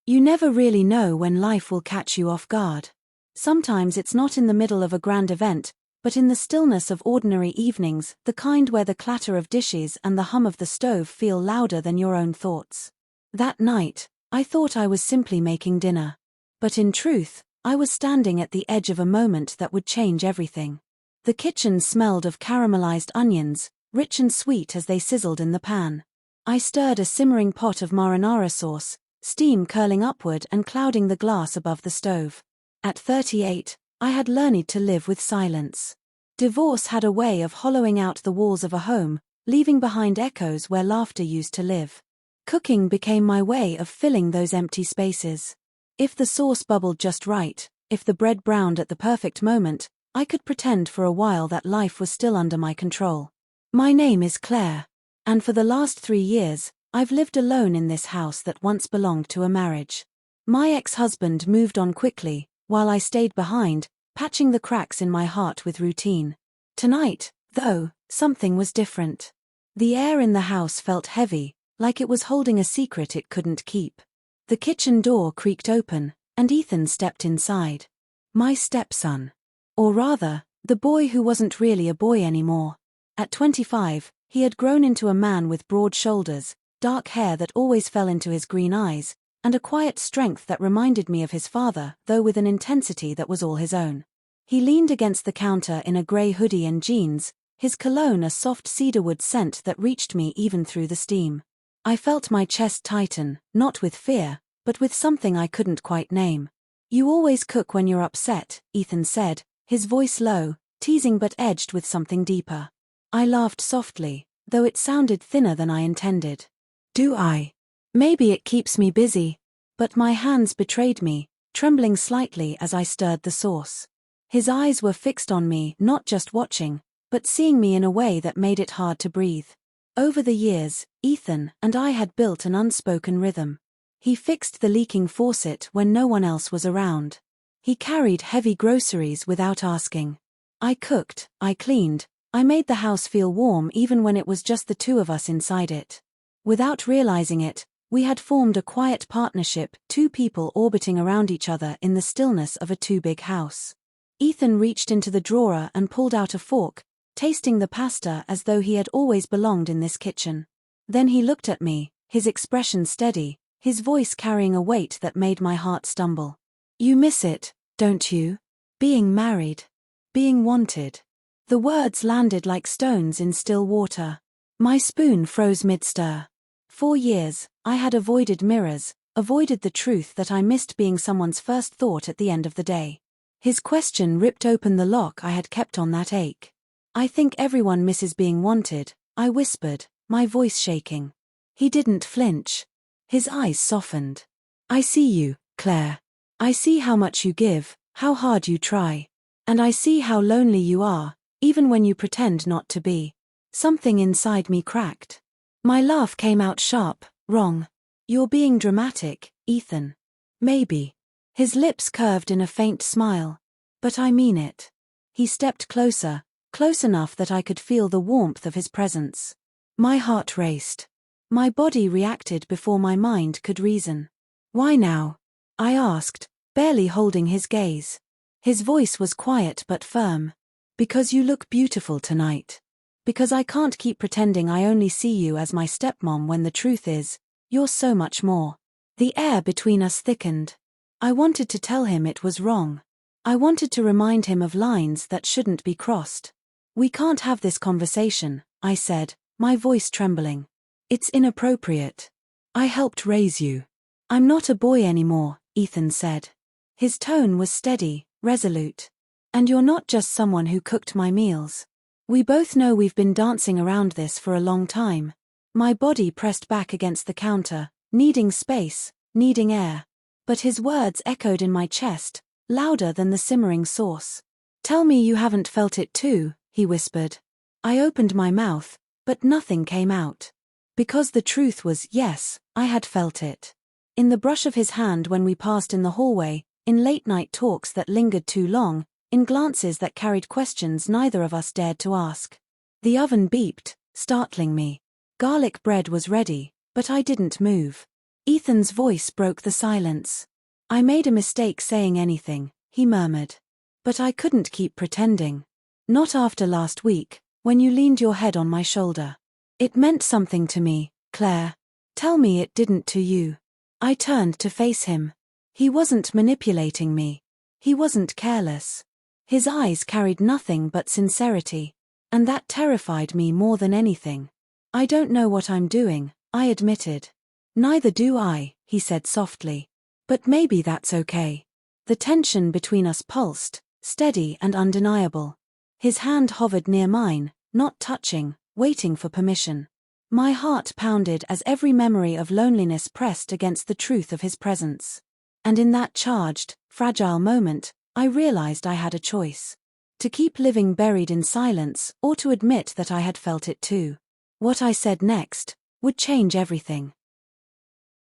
You never really know when life will catch you off guard. Sometimes it's not in the middle of a grand event, but in the stillness of ordinary evenings, the kind where the clatter of dishes and the hum of the stove feel louder than your own thoughts. That night, I thought I was simply making dinner. But in truth, I was standing at the edge of a moment that would change everything. The kitchen smelled of caramelized onions, rich and sweet as they sizzled in the pan. I stirred a simmering pot of marinara sauce, steam curling upward and clouding the glass above the stove. At 38, I had learned to live with silence. Divorce had a way of hollowing out the walls of a home, leaving behind echoes where laughter used to live. Cooking became my way of filling those empty spaces. If the sauce bubbled just right, if the bread browned at the perfect moment, I could pretend for a while that life was still under my control. My name is Claire, and for the last 3 years, I've lived alone in this house that once belonged to a marriage. My ex-husband moved on quickly, while I stayed behind, patching the cracks in my heart with routine. Tonight, though, something was different. The air in the house felt heavy, like it was holding a secret it couldn't keep. The kitchen door creaked open, and Ethan stepped inside. My stepson. Or rather, the boy who wasn't really a boy anymore. At 25, he had grown into a man with broad shoulders, dark hair that always fell into his green eyes, and a quiet strength that reminded me of his father, though with an intensity that was all his own. He leaned against the counter in a grey hoodie and jeans, his cologne a soft cedarwood scent that reached me even through the steam. I felt my chest tighten, not with fear, but with something I couldn't quite name. "You always cook when you're upset," Ethan said, his voice low, teasing but edged with something deeper. I laughed softly, though it sounded thinner than I intended. "Do I? Maybe it keeps me busy." But my hands betrayed me, trembling slightly as I stirred the sauce. His eyes were fixed on me, not just watching, but seeing me in a way that made it hard to breathe. Over the years, Ethan and I had built an unspoken rhythm. He fixed the leaking faucet when no one else was around. He carried heavy groceries without asking. I cooked, I cleaned, I made the house feel warm even when it was just the two of us inside it. Without realizing it, we had formed a quiet partnership, 2 people orbiting around each other in the stillness of a too-big house. Ethan reached into the drawer and pulled out a fork, tasting the pasta as though he had always belonged in this kitchen. Then he looked at me, his expression steady, his voice carrying a weight that made my heart stumble. "You miss it, don't you? Being married. Being wanted." The words landed like stones in still water. My spoon froze mid-stir. 4 years, I had avoided mirrors, avoided the truth that I missed being someone's first thought at the end of the day. His question ripped open the lock I had kept on that ache. "I think everyone misses being wanted," I whispered, my voice shaking. He didn't flinch. His eyes softened. "I see you, Claire. I see how much you give, how hard you try. And I see how lonely you are, even when you pretend not to be." Something inside me cracked. My laugh came out sharp, wrong. "You're being dramatic, Ethan." "Maybe." His lips curved in a faint smile. "But I mean it." He stepped closer, close enough that I could feel the warmth of his presence. My heart raced. My body reacted before my mind could reason. "Why now?" I asked, barely holding his gaze. His voice was quiet but firm. "Because you look beautiful tonight. Because I can't keep pretending I only see you as my stepmom when the truth is, you're so much more." The air between us thickened. I wanted to tell him it was wrong. I wanted to remind him of lines that shouldn't be crossed. "We can't have this conversation," I said, my voice trembling. "It's inappropriate. I helped raise you." "I'm not a boy anymore," Ethan said. His tone was steady, resolute. "And you're not just someone who cooked my meals. We both know we've been dancing around this for a long time." My body pressed back against the counter, needing space, needing air. But his words echoed in my chest, louder than the simmering sauce. "Tell me you haven't felt it too," he whispered. I opened my mouth, but nothing came out. Because the truth was, yes, I had felt it. In the brush of his hand when we passed in the hallway, in late-night talks that lingered too long, in glances that carried questions neither of us dared to ask. The oven beeped, startling me. Garlic bread was ready, but I didn't move. Ethan's voice broke the silence. "I made a mistake saying anything," he murmured. "But I couldn't keep pretending. Not after last week, when you leaned your head on my shoulder. It meant something to me, Claire. Tell me it didn't to you." I turned to face him. He wasn't manipulating me. He wasn't careless. His eyes carried nothing but sincerity. And that terrified me more than anything. "I don't know what I'm doing," I admitted. "Neither do I," he said softly. "But maybe that's okay." The tension between us pulsed, steady and undeniable. His hand hovered near mine, not touching, waiting for permission. My heart pounded as every memory of loneliness pressed against the truth of his presence. And in that charged, fragile moment, I realized I had a choice. To keep living buried in silence, or to admit that I had felt it too. What I said next would change everything.